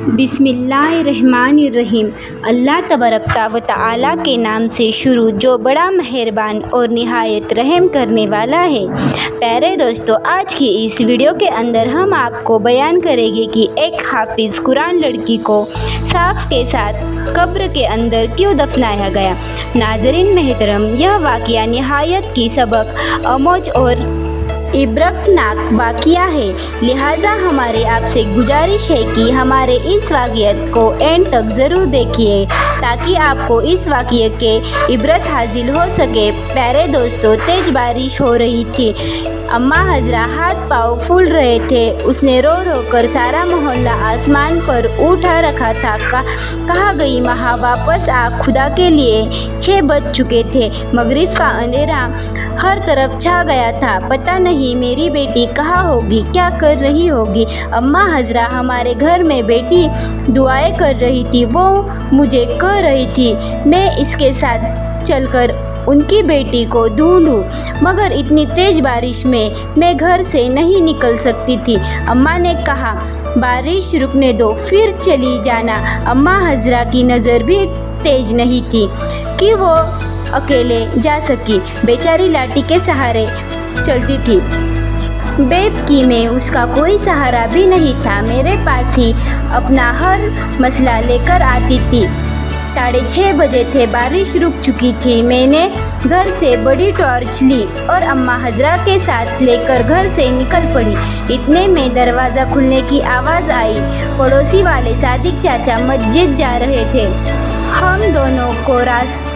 बिस्मिल्लाहिर्रहमानिर्रहीम। अल्लाह तबारक व तआला के नाम से शुरू जो बड़ा मेहरबान और निहायत रहम करने वाला है। प्यारे दोस्तों, आज की इस वीडियो के अंदर हम आपको बयान करेंगे कि एक हाफिज़ कुरान लड़की को साफ के साथ कब्र के अंदर क्यों दफनाया गया। नाज़रीन महतरम, यह वाक़या निहायत की सबक आमोज और इबरतनाक वाक़या है, लिहाजा हमारे आपसे गुजारिश है कि हमारे इस वाक़ियत को एंड तक ज़रूर देखिए ताकि आपको इस वाक़ये के इबरत हासिल हो सके। प्यारे दोस्तों, तेज़ बारिश हो रही थी। अम्मा हजरा हाथ पाँव फूल रहे थे। उसने रो रो कर सारा मोहल्ला आसमान पर उठा रखा था। कहा गई माँ वापस आ, खुदा के लिए 6 बज चुके थे। मगरिब का अंधेरा हर तरफ छा गया था। पता नहीं मेरी बेटी कहाँ होगी, क्या कर रही होगी। अम्मा हजरा हमारे घर में बेटी दुआएं कर रही थी। वो मुझे कह रही थी मैं इसके साथ चलकर उनकी बेटी को ढूंढूं, मगर इतनी तेज़ बारिश में मैं घर से नहीं निकल सकती थी। अम्मा ने कहा बारिश रुकने दो फिर चली जाना। अम्मा हजरा की नज़र भी तेज नहीं थी कि वो अकेले जा सकी। बेचारी लाठी के सहारे चलती थी। बेबकी में उसका कोई सहारा भी नहीं था। मेरे पास ही अपना हर मसला लेकर आती थी। 6:30 बजे थे। बारिश रुक चुकी थी। मैंने घर से बड़ी टॉर्च ली और अम्मा हजरा के साथ लेकर घर से निकल पड़ी। इतने में दरवाज़ा खुलने की आवाज़ आई। पड़ोसी वाले सादिक चाचा मस्जिद जा रहे थे। हम दोनों को रास्तों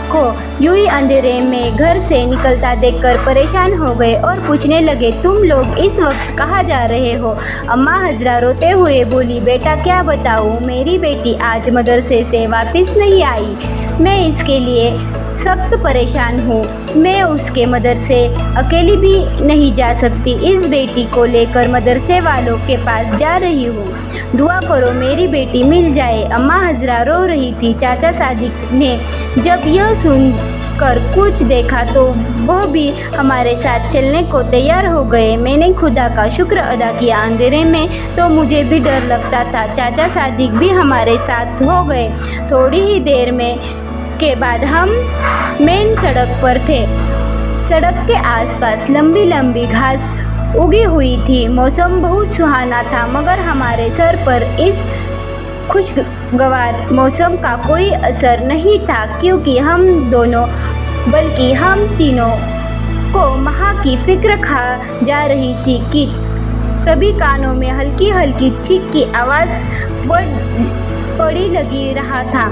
को यूं ही अंधेरे में घर से निकलता देखकर परेशान हो गए और पूछने लगे तुम लोग इस वक्त कहाँ जा रहे हो। अम्मा हजरा रोते हुए बोली बेटा क्या बताऊँ, मेरी बेटी आज मदरसे से वापस नहीं आई। मैं इसके लिए सख्त परेशान हूँ। मैं उसके मदरसे अकेली भी नहीं जा सकती। इस बेटी को लेकर मदरसे वालों के पास जा रही हूँ। दुआ करो मेरी बेटी मिल जाए। अम्मा हजरा रो रही थी। चाचा सादिक ने जब यह सुनकर कुछ देखा तो वो भी हमारे साथ चलने को तैयार हो गए। मैंने खुदा का शुक्र अदा किया। अंधेरे में तो मुझे भी डर लगता था। चाचा सादिक भी हमारे साथ हो गए। थोड़ी ही देर में के बाद हम मेन सड़क पर थे। सड़क के आसपास लंबी लंबी घास उगी हुई थी। मौसम बहुत सुहाना था, मगर हमारे सर पर इस खुशगवार मौसम का कोई असर नहीं था, क्योंकि हम दोनों बल्कि हम तीनों को माँ की फिक्र खा जा रही थी कि तभी कानों में हल्की हल्की चीख की आवाज़ पड़ी लगी रहा था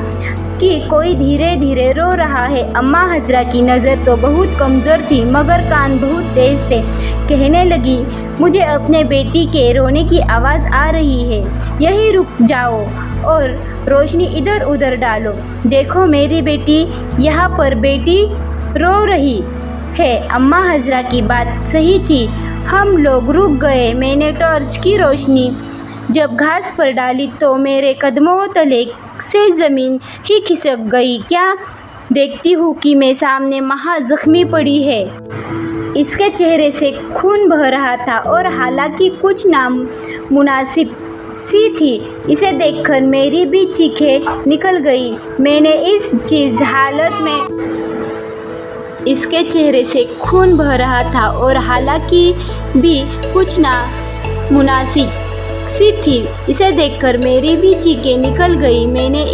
कि कोई धीरे धीरे रो रहा है। अम्मा हजरा की नज़र तो बहुत कमज़ोर थी, मगर कान बहुत तेज़ थे। कहने लगी मुझे अपने बेटी के रोने की आवाज़ आ रही है। यहीं रुक जाओ और रोशनी इधर उधर डालो। देखो मेरी बेटी यहाँ पर बेटी रो रही है। अम्मा हजरा की बात सही थी। हम लोग रुक गए। मैंने टॉर्च की रोशनी जब घास पर डाली तो मेरे कदमों तले से ज़मीन ही खिसक गई। क्या देखती हूँ कि मैं सामने माँ जख्मी पड़ी है। इसके चेहरे से खून बह रहा था और हालांकि कुछ नामुनासिब सी थी। इसे देखकर मेरी भी चीखें निकल गई। मैंने इस चीज़ हालत में इसके चेहरे से खून बह रहा था और हालांकि भी कुछ नामुनासिब सी थी। इसे देखकर मेरी भी चीखें निकल गई। मैंने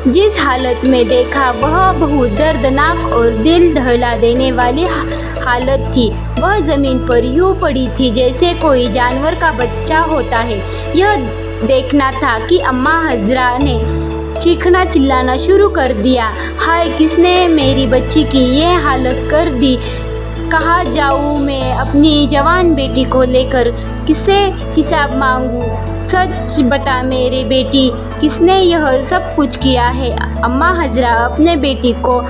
जिस हालत में देखा वह बहुत दर्दनाक और दिल दहला देने वाली हालत थी। वह ज़मीन पर यूँ पड़ी थी जैसे कोई जानवर का बच्चा होता है। यह देखना था कि अम्मा हजरा ने चीखना चिल्लाना शुरू कर दिया। हाय, किसने मेरी बच्ची की ये हालत कर दी। कहाँ जाऊँ मैं अपनी जवान बेटी को लेकर, किससे हिसाब मांगूँ। सच बता मेरी बेटी, किसने यह सब कुछ किया है। अम्मा हजरा अपने बेटी को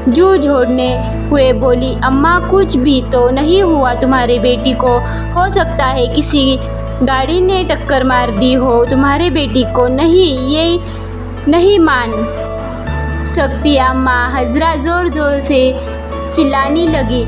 झूझोड़ने हुए बोली अम्मा कुछ भी तो नहीं हुआ तुम्हारी बेटी को। हो सकता है किसी गाड़ी ने टक्कर मार दी हो तुम्हारी बेटी को। नहीं, ये नहीं मान सकती। अम्मा हजरा ज़ोर ज़ोर से चिल्लाने लगी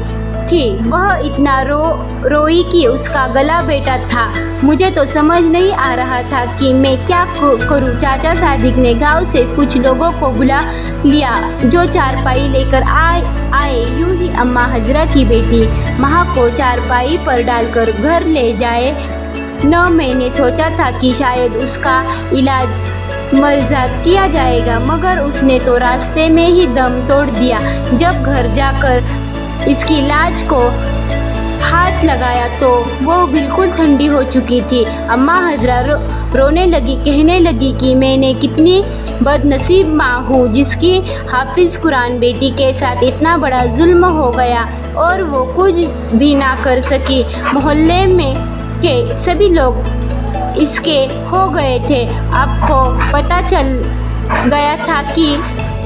थी वह इतना रोई कि उसका गला बेटा था। मुझे तो समझ नहीं आ रहा था कि मैं क्या करूं। चाचा सादिक ने गांव से कुछ लोगों को बुला लिया जो चारपाई लेकर आए। यूं ही अम्मा हजरा की बेटी महा को चारपाई पर डालकर घर ले जाए न। मैंने सोचा था कि शायद उसका इलाज मलजात किया जाएगा, मगर उसने तो रास्ते में ही दम तोड़ दिया। जब घर जाकर इसकी लाज को हाथ लगाया तो वो बिल्कुल ठंडी हो चुकी थी। अम्मा हजरा रोने लगी, कहने लगी कि मैंने कितनी बदनसीब माँ हूँ जिसकी हाफिज़ कुरान बेटी के साथ इतना बड़ा जुल्म हो गया और वो कुछ भी ना कर सकी। मोहल्ले में के सभी लोग इसके हो गए थे। आपको पता चल गया था कि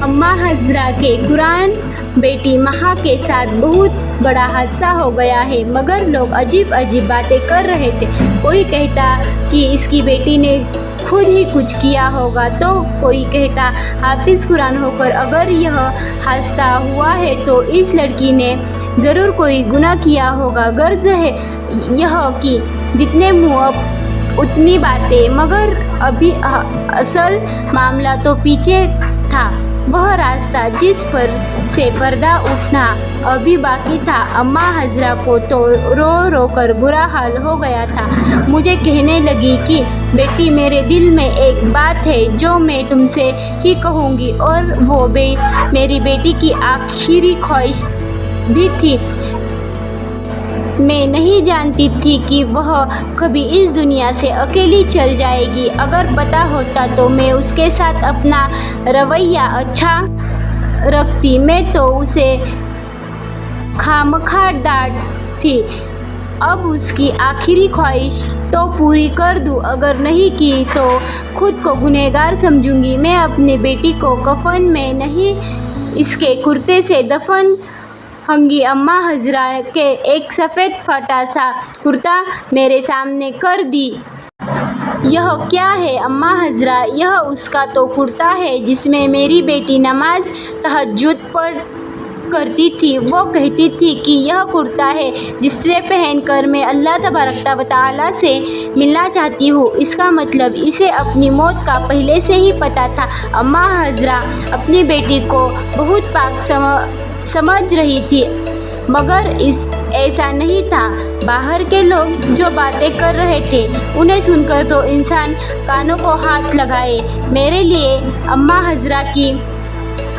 अम्मा हजरा के कुरान बेटी महा के साथ बहुत बड़ा हादसा हो गया है, मगर लोग अजीब अजीब बातें कर रहे थे। कोई कहता कि इसकी बेटी ने खुद ही कुछ किया होगा, तो कोई कहता हाफिज़ कुरान होकर अगर यह हादसा हुआ है तो इस लड़की ने ज़रूर कोई गुनाह किया होगा। गर्ज है यह कि जितने मुँह उतनी बातें, मगर अभी असल मामला तो पीछे था। वह रास्ता जिस पर से पर्दा उठना अभी बाकी था। अम्मा हजरा को तो रो रो कर बुरा हाल हो गया था। मुझे कहने लगी कि बेटी, मेरे दिल में एक बात है जो मैं तुमसे ही कहूँगी, और वो मेरी बेटी की आखिरी ख्वाहिश भी थी। मैं नहीं जानती थी कि वह कभी इस दुनिया से अकेली चल जाएगी। अगर पता होता तो मैं उसके साथ अपना रवैया अच्छा रखती। मैं तो उसे खामखा डांटती। अब उसकी आखिरी ख्वाहिश तो पूरी कर दूं, अगर नहीं की तो खुद को गुनहगार समझूंगी। मैं अपनी बेटी को कफन में नहीं, इसके कुर्ते से दफन हंगी। अम्मा हजरा के एक सफ़ेद फटा सा कुर्ता मेरे सामने कर दी। यह क्या है अम्मा हजरा? यह उसका तो कुर्ता है जिसमें मेरी बेटी नमाज तहज्जुद पढ़ करती थी। वो कहती थी कि यह कुर्ता है जिससे पहनकर मैं अल्लाह तबारक व तआला से मिलना चाहती हूँ। इसका मतलब इसे अपनी मौत का पहले से ही पता था। अम्मा हजरा अपनी बेटी को बहुत पाक समझ रही थी, मगर ऐसा नहीं था। बाहर के लोग जो बातें कर रहे थे उन्हें सुनकर तो इंसान कानों को हाथ लगाए। मेरे लिए अम्मा हजरा की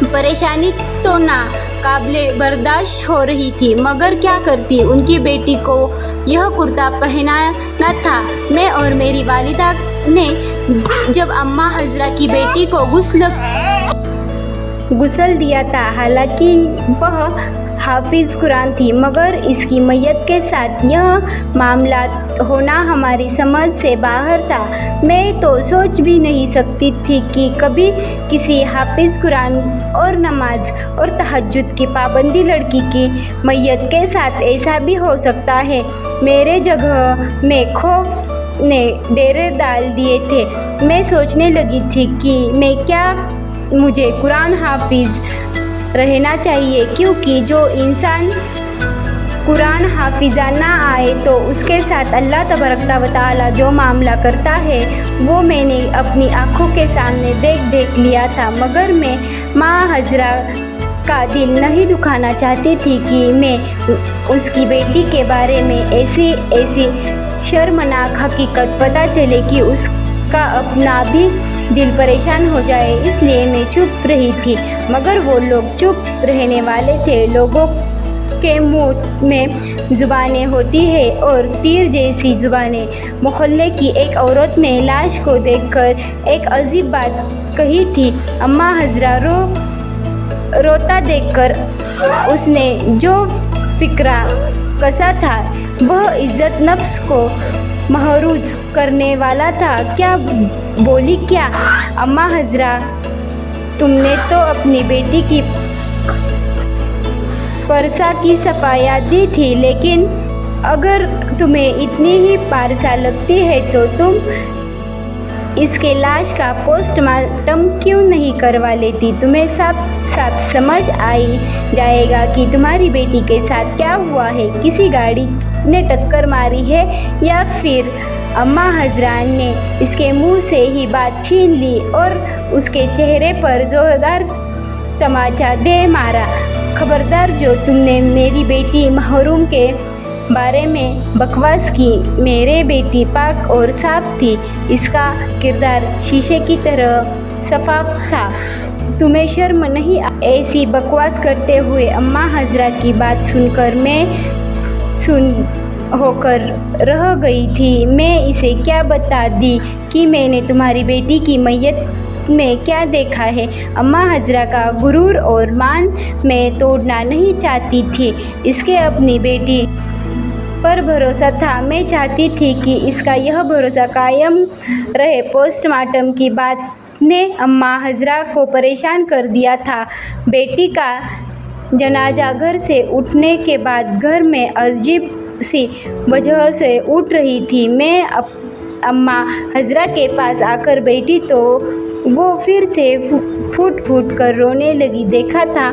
परेशानी तो ना काबिले बर्दाश्त हो रही थी, मगर क्या करती। उनकी बेटी को यह कुर्ता पहनाना था। मैं और मेरी वालिदा ने जब अम्मा हजरा की बेटी को गुस्ल दिया था, हालांकि वह हाफिज़ कुरान थी, मगर इसकी मैयत के साथ यह मामला होना हमारी समझ से बाहर था। मैं तो सोच भी नहीं सकती थी कि कभी किसी हाफिज़ कुरान और नमाज और तहज्जुद की पाबंदी लड़की की मैयत के साथ ऐसा भी हो सकता है। मेरे जगह में खौफ ने डेरे डाल दिए थे। मैं सोचने लगी थी कि मुझे कुरान हाफिज़ रहना चाहिए, क्योंकि जो इंसान कुरान हाफिज़ा ना आए तो उसके साथ अल्लाह तबारक व तआला जो मामला करता है वो मैंने अपनी आँखों के सामने देख लिया था। मगर मैं माँ हजरा का दिल नहीं दुखाना चाहती थी कि मैं उसकी बेटी के बारे में ऐसी शर्मनाक हकीकत पता चले कि उसका अपना भी दिल परेशान हो जाए। इसलिए मैं चुप रही थी, मगर वो लोग चुप रहने वाले थे। लोगों के मुंह में ज़ुबानें होती है और तीर जैसी ज़ुबानें। मोहल्ले की एक औरत ने लाश को देखकर एक अजीब बात कही थी। अम्मा हजरा रोता देखकर उसने जो फिक्रा कसा था वह इज़्ज़त नफ्स को महरूज करने वाला था। क्या बोली? क्या अम्मा हजरा, तुमने तो अपनी बेटी की फरसा की सफाया दी थी, लेकिन अगर तुम्हें इतनी ही पारसा लगती है तो तुम इसके लाश का पोस्टमार्टम क्यों नहीं करवा लेती? तुम्हें साफ साफ समझ आई जाएगा कि तुम्हारी बेटी के साथ क्या हुआ है। किसी गाड़ी ने टक्कर मारी है या फिर अम्मा हजरा ने इसके मुंह से ही बात छीन ली और उसके चेहरे पर जोरदार तमाचा दे मारा। खबरदार, जो तुमने मेरी बेटी महरूम के बारे में बकवास की। मेरी बेटी पाक और साफ थी। इसका किरदार शीशे की तरह शफाफ था। तुम्हें शर्म नहीं? ऐसी बकवास करते हुए अम्मा हजरा की बात सुनकर मैं सुन होकर रह गई थी। मैं इसे क्या बता दी कि मैंने तुम्हारी बेटी की मैयत में क्या देखा है। अम्मा हजरा का गुरूर और मान मैं तोड़ना नहीं चाहती थी। इसके अपनी बेटी पर भरोसा था। मैं चाहती थी कि इसका यह भरोसा कायम रहे। पोस्टमार्टम की बात ने अम्मा हजरा को परेशान कर दिया था। बेटी का जनाजा घर से उठने के बाद घर में अजीब सी वजह से उठ रही थी। मैं अम्मा हजरा के पास आकर बैठी तो वो फिर से फूट फूट कर रोने लगी। देखा था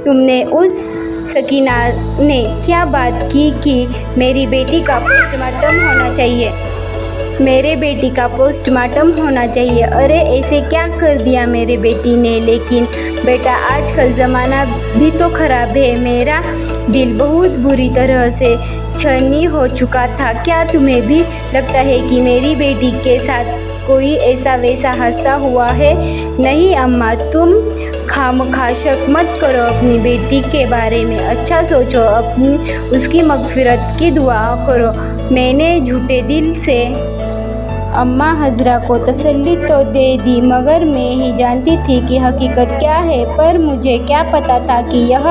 तुमने उस सकीना ने क्या बात की कि मेरी बेटी का पोस्टमार्टम होना चाहिए। मेरे बेटी का पोस्टमार्टम होना चाहिए। अरे ऐसे क्या कर दिया मेरे बेटी ने? लेकिन बेटा, आजकल ज़माना भी तो ख़राब है। मेरा दिल बहुत बुरी तरह से छनी हो चुका था। क्या तुम्हें भी लगता है कि मेरी बेटी के साथ कोई ऐसा वैसा हादसा हुआ है? नहीं अम्मा, तुम खामखा शक मत करो अपनी बेटी के बारे में। अच्छा सोचो, अपनी उसकी मगफिरत की दुआ करो। मैंने झूठे दिल से अम्मा हजरा को तसल्ली तो दे दी, मगर मैं ही जानती थी कि हकीकत क्या है। पर मुझे क्या पता था कि यह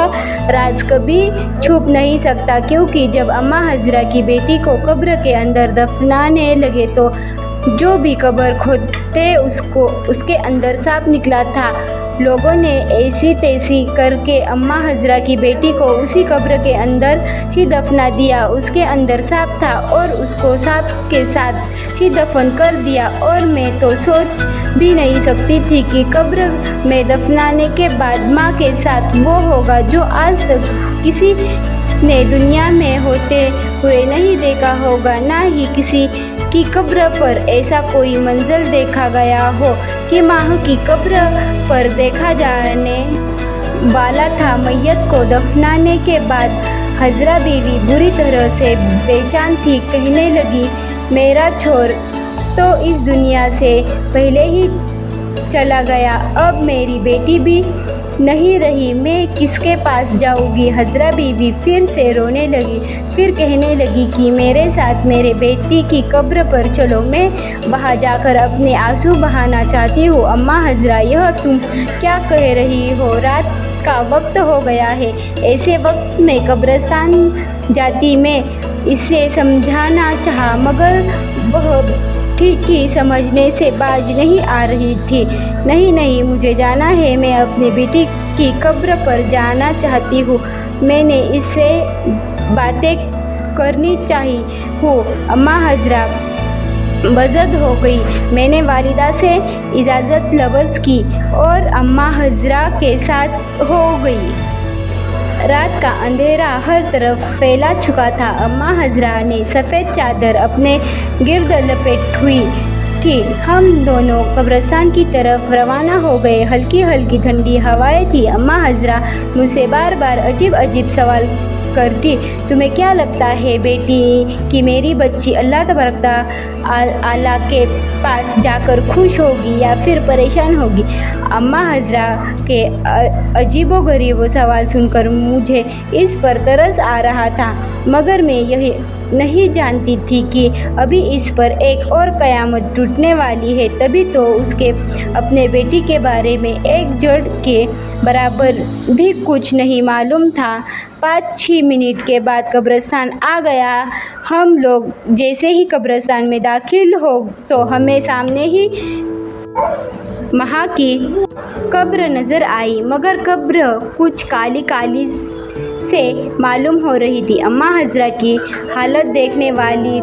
राज कभी छुप नहीं सकता, क्योंकि जब अम्मा हजरा की बेटी को कब्र के अंदर दफनाने लगे तो जो भी कब्र खोदते उसके अंदर सांप निकला था। लोगों ने ऐसी तैसी करके अम्मा हजरा की बेटी को उसी कब्र के अंदर ही दफना दिया। उसके अंदर सांप था और उसको सांप के साथ ही दफन कर दिया। और मैं तो सोच भी नहीं सकती थी कि कब्र में दफनाने के बाद माँ के साथ वो होगा जो आज तक किसी ने दुनिया में होते हुए नहीं देखा होगा। ना ही किसी की कब्र पर ऐसा कोई मंजर देखा गया हो कि माँ की कब्र पर देखा जाने वाला था। मैयत को दफनाने के बाद हजरा बीवी बुरी तरह से बेचैन थी। कहने लगी, मेरा छोर तो इस दुनिया से पहले ही चला गया, अब मेरी बेटी भी नहीं रही, मैं किसके पास जाऊंगी। हजरा बीवी फिर से रोने लगी। फिर कहने लगी कि मेरे साथ मेरे बेटी की कब्र पर चलो, मैं वहाँ जाकर अपने आंसू बहाना चाहती हूँ। अम्मा हजरा, यह तुम क्या कह रही हो? रात का वक्त हो गया है, ऐसे वक्त में कब्रिस्तान जाती। मैं इसे समझाना चाहा, मगर वह ठीक ही समझने से बाज नहीं आ रही थी। नहीं, मुझे जाना है, मैं अपनी बेटी की कब्र पर जाना चाहती हूँ। मैंने इससे बातें करनी चाहिए हूँ। अम्मा हजरा बजद हो गई। मैंने वालिदा से इजाज़त लबज़ की और अम्मा हजरा के साथ हो गई। रात का अंधेरा हर तरफ फैला चुका था। अम्मा हजरा ने सफ़ेद चादर अपने गिर्द लपेट हुई थी। हम दोनों कब्रिस्तान की तरफ रवाना हो गए। हल्की हल्की ठंडी हवाएं थी। अम्मा हजरा मुझसे बार बार अजीब अजीब सवाल करती। तुम्हें क्या लगता है बेटी कि मेरी बच्ची अल्लाह तबारक आला के पास जाकर खुश होगी या फिर परेशान होगी? अम्मा हजरा के अजीबोगरीब सवाल सुनकर मुझे इस पर तरस आ रहा था, मगर मैं यह नहीं जानती थी कि अभी इस पर एक और क़यामत टूटने वाली है। तभी तो उसके अपने बेटी के बारे में एक जड़ के बराबर भी कुछ नहीं मालूम था। 5-6 मिनट के बाद कब्रिस्तान आ गया। हम लोग जैसे ही कब्रिस्तान में दाखिल हो तो हमें सामने ही माँ की कब्र नज़र आई, मगर कब्र कुछ काली काली से मालूम हो रही थी। अम्मा हजरा की हालत देखने वाली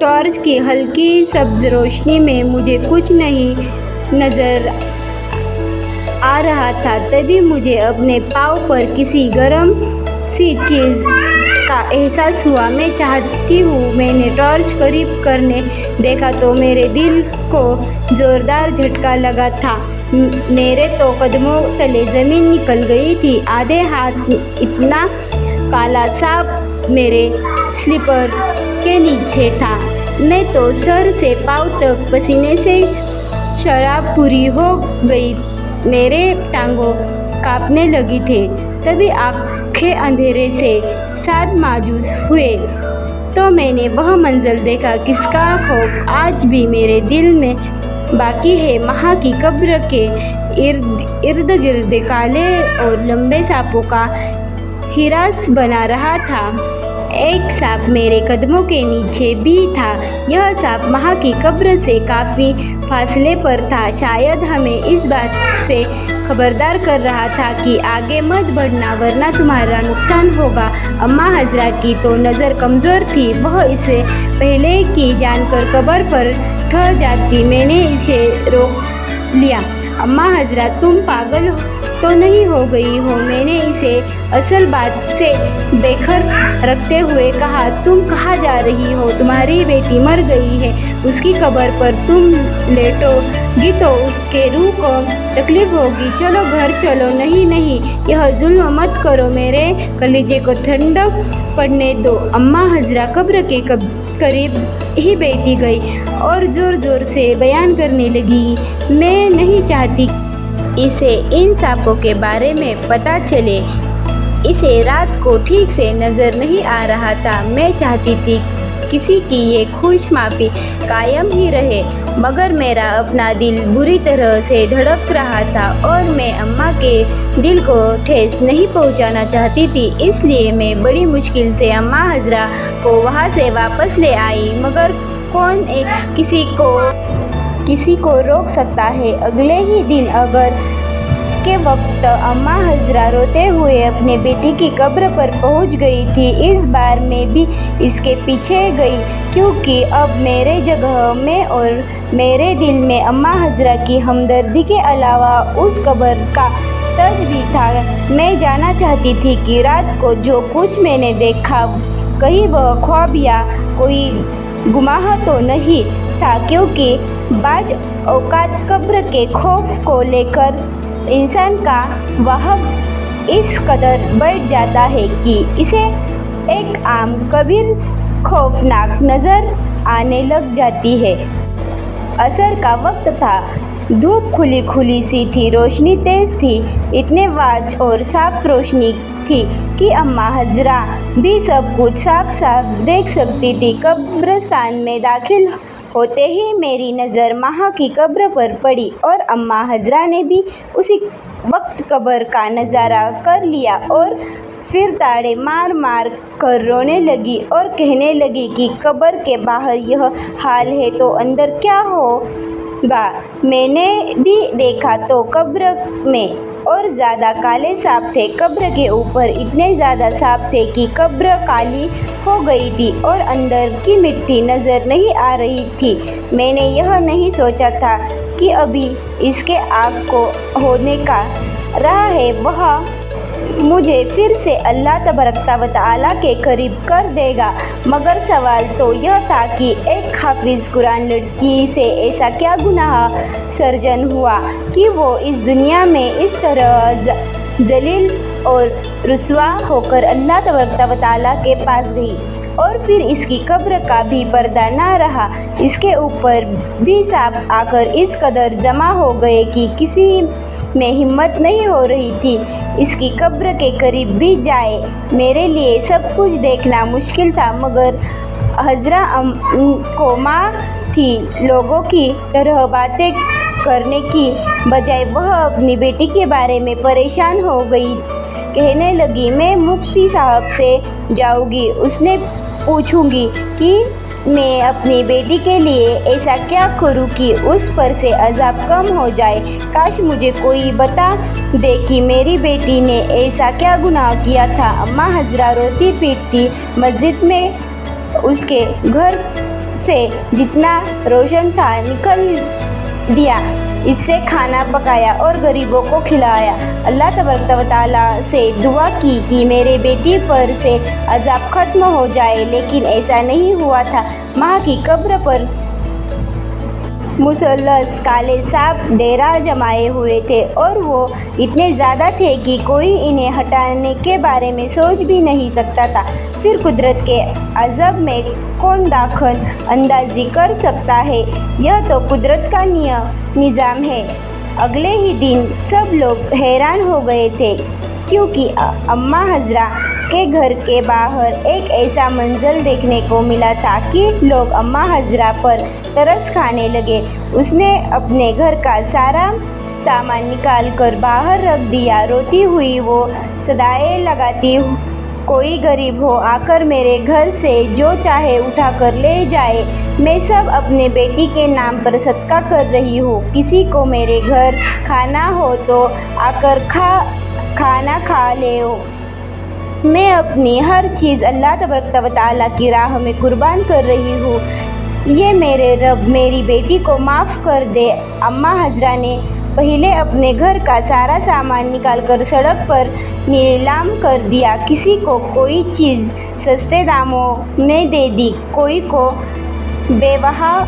टॉर्च की हल्की सब्ज रोशनी में मुझे कुछ नहीं नज़र आ रहा था। तभी मुझे अपने पाँव पर किसी गर्म सी चीज़ का एहसास हुआ। मैं चाहती हूँ, मैंने टॉर्च करीब करने देखा तो मेरे दिल को ज़ोरदार झटका लगा था। मेरे तो कदमों तले ज़मीन निकल गई थी। आधे हाथ इतना काला सांप मेरे स्लीपर के नीचे था। मैं तो सर से पाँव तक पसीने से शराब पूरी हो गई। मेरे टांगों कांपने लगी थे। तभी आंखें अंधेरे से साथ मायूस हुए तो मैंने वह मंजर देखा जिसका खौफ आज भी मेरे दिल में बाकी है। माँ की कब्र के इर्द गिर्द काले और लंबे सांपों का हिरास बना रहा था। एक सांप मेरे कदमों के नीचे भी था। यह सांप माँ की कब्र से काफ़ी फासले पर था। शायद हमें इस बात से खबरदार कर रहा था कि आगे मत बढ़ना वरना तुम्हारा नुकसान होगा। अम्मा हजरा की तो नज़र कमज़ोर थी। वह इसे पहले की जानकर कब्र पर ठहर जाती। मैंने इसे रोक लिया। अम्मा हजरा, तुम पागल तो नहीं हो गई हो? मैंने इसे असल बात से बेखबर रखते हुए कहा। तुम कहाँ जा रही हो? तुम्हारी बेटी मर गई है। उसकी कब्र पर तुम लेटोगी तो उसके रूह को तकलीफ होगी। चलो घर चलो। नहीं नहीं, यह जुल्म मत करो। मेरे कलेजे को ठंडक पड़ने दो। अम्मा हजरा कब्र के करीब ही बैठी गई और ज़ोर ज़ोर से बयान करने लगी। मैं नहीं चाहती इसे इन सांपों के बारे में पता चले। इसे रात को ठीक से नज़र नहीं आ रहा था। मैं चाहती थी किसी की ये खुश माफ़ी कायम ही रहे, मगर मेरा अपना दिल बुरी तरह से धड़क रहा था और मैं अम्मा के दिल को ठेस नहीं पहुंचाना चाहती थी। इसलिए मैं बड़ी मुश्किल से अम्मा हजरा को वहां से वापस ले आई। मगर कौन किसी को रोक सकता है? अगले ही दिन अगर के वक्त अम्मा हजरा रोते हुए अपने बेटी की कब्र पर पहुंच गई थी। इस बार मैं भी इसके पीछे गई क्योंकि अब मेरे जगह में और मेरे दिल में अम्मा हजरा की हमदर्दी के अलावा उस कब्र का तर्ज भी था। मैं जानना चाहती थी कि रात को जो कुछ मैंने देखा कहीं वह ख्वाब या कोई गुमाह तो नहीं था, क्योंकि बाज औकात कब्र के खौफ को लेकर इंसान का वहम इस कदर बढ़ जाता है कि इसे एक आम कबीर खौफनाक नज़र आने लग जाती है। असर का वक्त था। धूप खुली खुली सी थी। रोशनी तेज़ थी। इतने वाज और साफ रोशनी थी कि अम्मा हजरा भी सब कुछ साफ साफ देख सकती थी। कब्रिस्तान में दाखिल होते ही मेरी नज़र माँ की कब्र पर पड़ी और अम्मा हजरा ने भी उसी वक्त कब्र का नज़ारा कर लिया और फिर ताड़े मार मार कर रोने लगी और कहने लगी कि कब्र के बाहर यह हाल है तो अंदर क्या होगा। मैंने भी देखा तो कब्र में और ज़्यादा काले सांप थे। कब्र के ऊपर इतने ज़्यादा सांप थे कि कब्र काली हो गई थी और अंदर की मिट्टी नज़र नहीं आ रही थी। मैंने यह नहीं सोचा था कि अभी इसके आग को होने का रहा है वह मुझे फिर से अल्लाह तबारक व तआला के करीब कर देगा। मगर सवाल तो यह था कि एक हाफिज़ कुरान लड़की से ऐसा क्या गुनाह सर्जन हुआ कि वो इस दुनिया में इस तरह जलील और रुसवा होकर अल्लाह तबारक व तआला के पास गई। और फिर इसकी कब्र का भी पर्दा ना रहा। इसके ऊपर भी सांप आकर इस कदर जमा हो गए कि किसी में हिम्मत नहीं हो रही थी इसकी कब्र के करीब भी जाए। मेरे लिए सब कुछ देखना मुश्किल था, मगर हजरा को माँ थी। लोगों की तरह बातें करने की बजाय वह अपनी बेटी के बारे में परेशान हो गई। कहने लगी, मैं मुफ्ती साहब से जाऊंगी, उसने पूछूंगी कि मैं अपनी बेटी के लिए ऐसा क्या करूं कि उस पर से अज़ाब कम हो जाए। काश मुझे कोई बता दे कि मेरी बेटी ने ऐसा क्या गुनाह किया था। अम्मा हजरा रोती पीटती मस्जिद में उसके घर से जितना रोशन था निकल दिया। इससे खाना पकाया और गरीबों को खिलाया। अल्लाह तबारक व तआला से दुआ की कि मेरे बेटी पर से अज़ाब ख़त्म हो जाए, लेकिन ऐसा नहीं हुआ था। माँ की कब्र पर मुसल्लस काले सांप डेरा जमाए हुए थे और वो इतने ज़्यादा थे कि कोई इन्हें हटाने के बारे में सोच भी नहीं सकता था। फिर कुदरत के अज़ब में कौन दखल अंदाजी कर सकता है? यह तो कुदरत का निज़ाम है। अगले ही दिन सब लोग हैरान हो गए थे, क्योंकि अम्मा हजरा के घर के बाहर एक ऐसा मंजर देखने को मिला था कि लोग अम्मा हजरा पर तरस खाने लगे। उसने अपने घर का सारा सामान निकाल कर बाहर रख दिया। रोती हुई वो सदाएं लगाती, कोई गरीब हो आकर मेरे घर से जो चाहे उठा कर ले जाए। मैं सब अपने बेटी के नाम पर सदका कर रही हूँ। किसी को मेरे घर खाना हो तो आकर खाना खा ले। मैं अपनी हर चीज़ अल्लाह तबारक व तआला की राह में कुर्बान कर रही हूँ। ये मेरे रब मेरी बेटी को माफ़ कर दे। अम्मा हजरा ने पहले अपने घर का सारा सामान निकालकर सड़क पर नीलाम कर दिया। किसी को कोई चीज़ सस्ते दामों में दे दी, कोई को बेवहा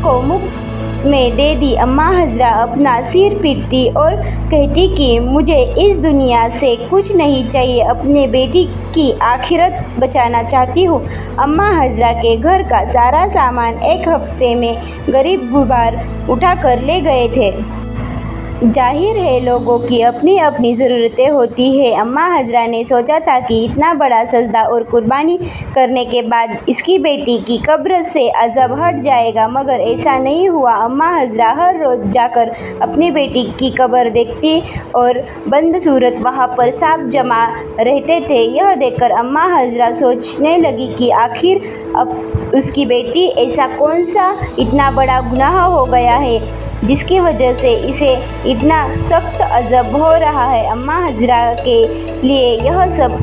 को मुफ्त में दे दी। अम्मा हजरा अपना सिर पीटती और कहती कि मुझे इस दुनिया से कुछ नहीं चाहिए, अपने बेटी की आखिरत बचाना चाहती हूँ। अम्मा हजरा के घर का सारा सामान एक हफ्ते में गरीब गुरबार उठा कर ले गए थे। जाहिर है लोगों की अपनी अपनी ज़रूरतें होती है। अम्मा हजरा ने सोचा था कि इतना बड़ा सजदा और कुर्बानी करने के बाद इसकी बेटी की कब्र से अज़ब हट जाएगा, मगर ऐसा नहीं हुआ। अम्मा हजरा हर रोज़ जाकर अपनी बेटी की कब्र देखती और बंद सूरत वहाँ पर सांप जमा रहते थे। यह देखकर अम्मा हजरा सोचने लगी कि आखिर अब उसकी बेटी ऐसा कौन सा इतना बड़ा गुनाह हो गया है जिसकी वजह से इसे इतना सख्त अज़ब हो रहा है। अम्मा हजरा के लिए यह सब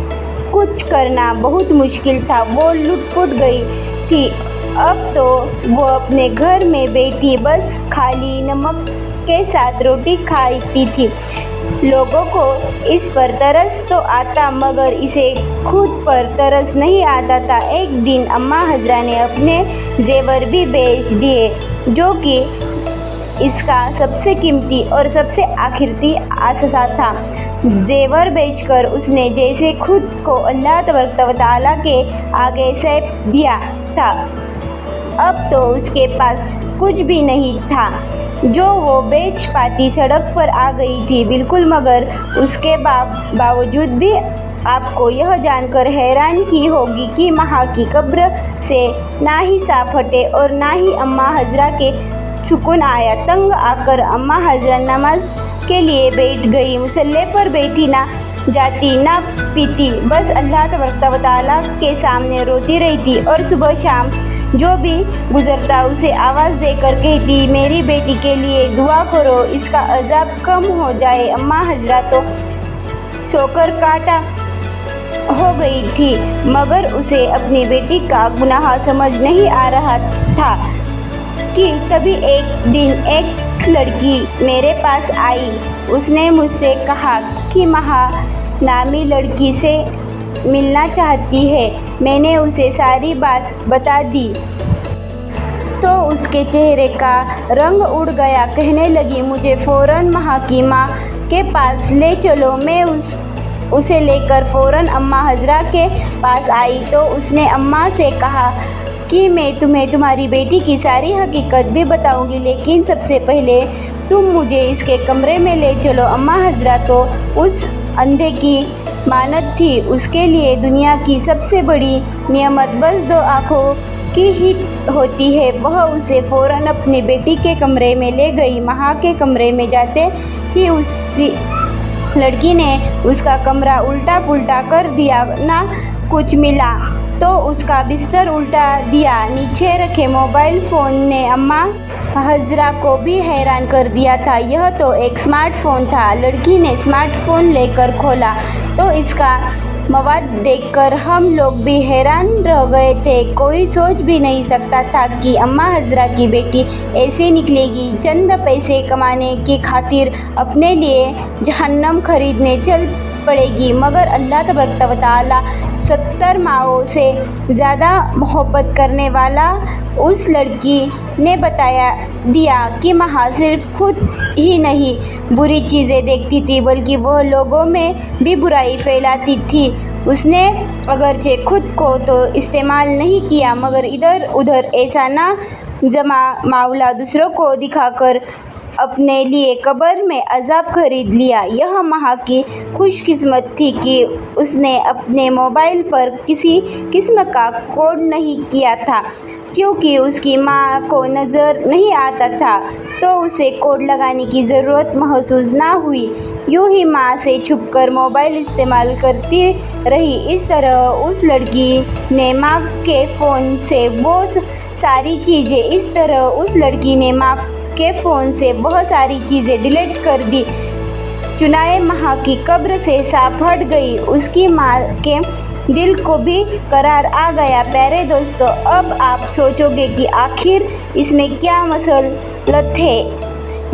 कुछ करना बहुत मुश्किल था। वो लुट-पुट गई थी। अब तो वो अपने घर में बैठी बस खाली नमक के साथ रोटी खाती थी। लोगों को इस पर तरस तो आता, मगर इसे खुद पर तरस नहीं आता था। एक दिन अम्मा हजरा ने अपने जेवर भी बेच दिए, जो कि इसका सबसे कीमती और सबसे आखिरी आससा था। जेवर बेचकर उसने जैसे खुद को अल्लाह तबारक व तआला के आगे सौंप दिया था। अब तो उसके पास कुछ भी नहीं था जो वो बेच पाती। सड़क पर आ गई थी बिल्कुल, मगर उसके बावजूद भी आपको यह जानकर हैरान की होगी कि माँ की कब्र से ना ही सांप हटे और ना ही अम्मा हजरा के सुकून आया। तंग आकर अम्मा हजरा नमाज के लिए बैठ गई। मुसल्ले पर बैठी ना जाती ना पीती, बस अल्लाह तबारक व तआला के सामने रोती रहती और सुबह शाम जो भी गुजरता उसे आवाज़ देकर कहती, मेरी बेटी के लिए दुआ करो, इसका अज़ाब कम हो जाए। अम्मा हजरा तो सोकर काटा हो गई थी, मगर उसे अपनी बेटी का गुनाह समझ नहीं आ रहा था कि तभी एक दिन एक लड़की मेरे पास आई। उसने मुझसे कहा कि महा नामी लड़की से मिलना चाहती है। मैंने उसे सारी बात बता दी तो उसके चेहरे का रंग उड़ गया। कहने लगी, मुझे फ़ौरन महा की माँ के पास ले चलो। मैं उसे लेकर फ़ौरन अम्मा हजरा के पास आई तो उसने अम्मा से कहा कि मैं तुम्हें तुम्हारी बेटी की सारी हकीकत भी बताऊंगी, लेकिन सबसे पहले तुम मुझे इसके कमरे में ले चलो। अम्मा हजरा तो उस अंधे की मानत थी। उसके लिए दुनिया की सबसे बड़ी नियमत बस दो आँखों की ही होती है। वह उसे फ़ौरन अपनी बेटी के कमरे में ले गई। माँ के कमरे में जाते ही उसी लड़की ने उसका कमरा उल्टा पुल्टा कर दिया। ना कुछ मिला तो उसका बिस्तर उल्टा दिया। नीचे रखे मोबाइल फ़ोन ने अम्मा हजरा को भी हैरान कर दिया था। यह तो एक स्मार्टफ़ोन था। लड़की ने स्मार्टफ़ोन लेकर खोला तो इसका मवाद देखकर हम लोग भी हैरान रह गए थे। कोई सोच भी नहीं सकता था कि अम्मा हजरा की बेटी ऐसे निकलेगी, चंद पैसे कमाने की खातिर अपने लिए जहन्नम खरीदने चल पड़ेगी। मगर अल्लाह तबारक व तआला 70 माओं से ज़्यादा मोहब्बत करने वाला उस लड़की ने बताया दिया कि माँ सिर्फ खुद ही नहीं बुरी चीज़ें देखती थी, बल्कि वह लोगों में भी बुराई फैलाती थी। उसने अगरचे खुद को तो इस्तेमाल नहीं किया, मगर इधर उधर ऐसा ना जमा मावला दूसरों को दिखाकर अपने लिए कब्र में अजाब खरीद लिया। यह माँ की खुशकिस्मत थी कि उसने अपने मोबाइल पर किसी किस्म का कोड नहीं किया था, क्योंकि उसकी माँ को नज़र नहीं आता था, तो उसे कोड लगाने की ज़रूरत महसूस ना हुई। यूँ ही माँ से छुपकर मोबाइल इस्तेमाल करती रही। इस तरह उस लड़की ने माँ के फ़ोन से वो सारी चीज़ें डिलीट कर दी। चुनाए माँ की कब्र से सांप हट गई। उसकी माँ के दिल को भी करार आ गया। प्यारे दोस्तों, अब आप सोचोगे कि आखिर इसमें क्या मसलत है।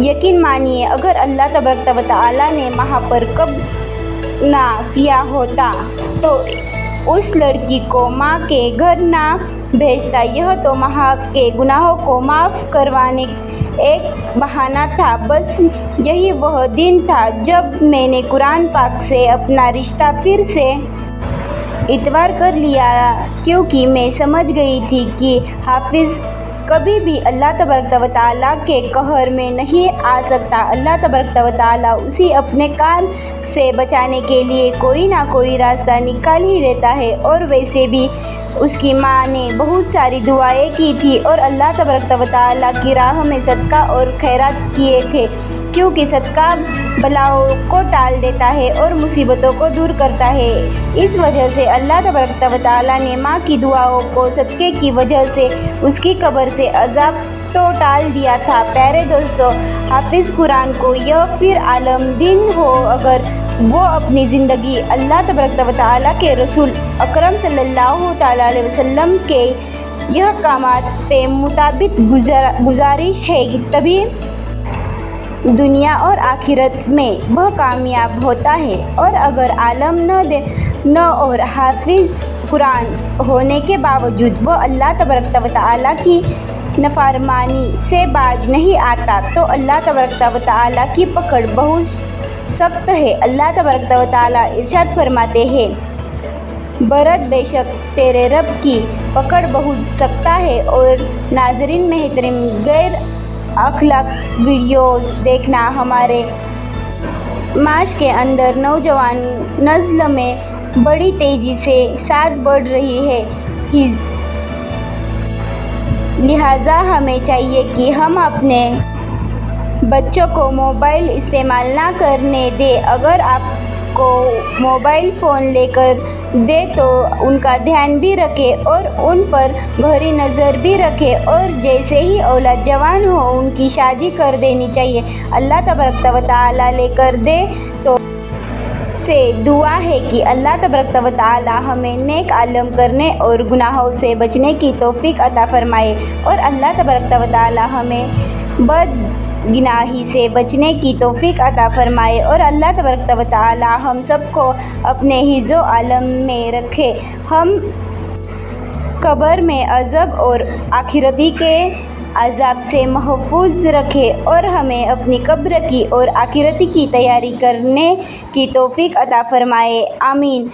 यकीन मानिए, अगर अल्लाह तबारक व तआला ने माँ पर कब्र ना किया होता तो उस लड़की को माँ के घर ना भेजता। यह तो माँ के गुनाहों को माफ़ करवाने एक बहाना था। बस यही वह दिन था जब मैंने कुरान पाक से अपना रिश्ता फिर से इतवार कर लिया, क्योंकि मैं समझ गई थी कि हाफिज़ कभी भी अल्लाह तबारक व तआला के कहर में नहीं आ सकता। अल्लाह तबारक व तआला उसे अपने काल से बचाने के लिए कोई ना कोई रास्ता निकाल ही लेता है। और वैसे भी उसकी माँ ने बहुत सारी दुआएं की थी और अल्लाह तबारक व तआला की राह में सदका और खैरात किए थे, क्योंकि सदका बलाओं को टाल देता है और मुसीबतों को दूर करता है। इस वजह से अल्लाह तबारक व तआला ने माँ की दुआओं को सदक़े की वजह से उसकी कब्र से अज़ाब तो टाल दिया था। प्यारे दोस्तों, हाफिज़ कुरान को यह फिर आलम दिन हो अगर वो अपनी ज़िंदगी अल्लाह तबारक व तआला के रसूल अकरम सल्लल्लाहु तआला अलैहि वसल्लम के यह कामात पे मुताबिक गुजारिश है, तभी दुनिया और आखिरत में वह कामयाब होता है। और अगर आलम न और हाफिज़ कुरान होने के बावजूद वह अल्लाह तबारक व तआला की नफरमानी से बाज नहीं आता, तो अल्लाह तबारक व तआला की पकड़ बहुत सख्त है। अल्लाह तबारक व तआला इरशाद फरमाते हैं, बरत बेशक तेरे रब की पकड़ बहुत सख्त है। और नाज़रीन महतरम, गैर अखलाक वीडियो देखना हमारे माश के अंदर नौजवान नस्ल में बड़ी तेज़ी से साथ बढ़ रही है। लिहाजा हमें चाहिए कि हम अपने बच्चों को मोबाइल इस्तेमाल ना करने दें। अगर आपको मोबाइल फ़ोन लेकर दे तो उनका ध्यान भी रखें और उन पर गहरी नज़र भी रखें, और जैसे ही औलाद जवान हो उनकी शादी कर देनी चाहिए। अल्लाह तबारक व तआला लेकर दे तो से दुआ है कि अल्लाह तबारक व तआला हमें नेक आलम करने और गुनाहों से बचने की तौफीक अता फरमाए, और अल्लाह तबारक व तआला हमें बदगिनाही से बचने की तौफीक अता फरमाए, और अल्लाह तबारक व तआला हम सबको अपने हिज़्ज़ो आलम में रखे, हम कब्र में अज़ब और आखिरती के अज़ाब से महफूज रखे, और हमें अपनी कब्र की और आखिरती की तैयारी करने की तौफीक अता फरमाए। आमीन।